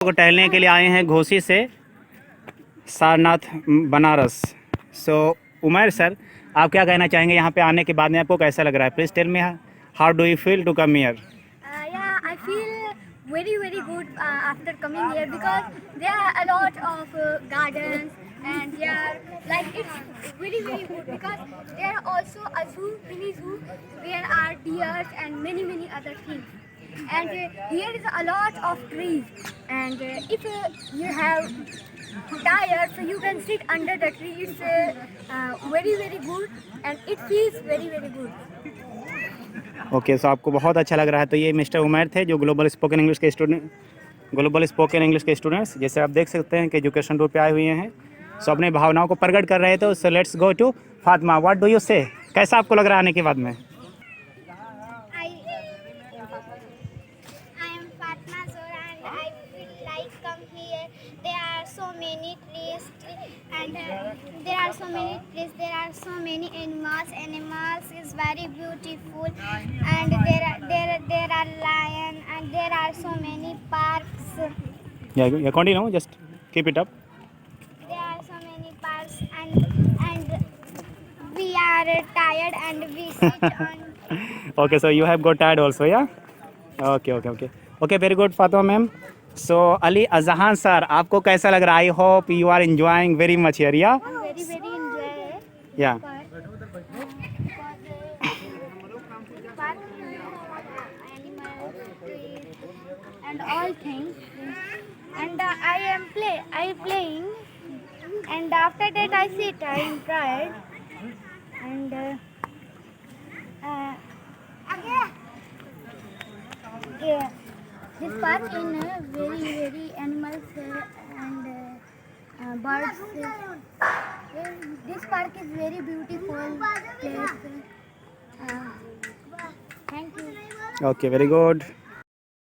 को टहलने के लिए आए हैं घोसी से सारनाथ बनारस। सो उमर सर, आप क्या कहना चाहेंगे यहाँ पे आने के बाद में आपको कैसा लग रहा है? Please tell me how do you feel to come here? Yeah, I feel very good after coming here because there are a lot of gardens and they are like it's very good because there are also a zoo, mini zoo, there are deers and many other things. And here is a lot of trees and if you have tired so you can sit under the tree. It's very good and it feels very good. Okay, so आपको बहुत अच्छा लग रहा है। तो ये mister Umar थे जो ग्लोबल स्पोकन इंग्लिश के स्टूडेंट्स, जैसे आप देख सकते हैं कि एजुकेशन टूर पे आए हुए हैं। सो अपने भावनाओं को प्रकट कर रहे थे। So let's go to Fatima, what do you say? कैसा आपको लग रहा है आने के बाद में? I am Fatma Zora and I feel like come here. There are so many trees and there are so many trees. There are so many animals. Animals is very beautiful and there are lion and there are so many parks. Yeah, continue, just keep it up. There are so many parks and we are tired and we sit on. Okay, so you have got tired also, yeah? Okay, very good, Fatima ma'am. So Ali Azhan sir, आपको कैसा लग रहा है? I hope you are enjoying very much here, yeah? Very enjoy. Yeah. And all things and I am playing and after that I sit, I am tired and yeah, this park in very animals and birds. This park is very beautiful place. Thank you. Okay, very good.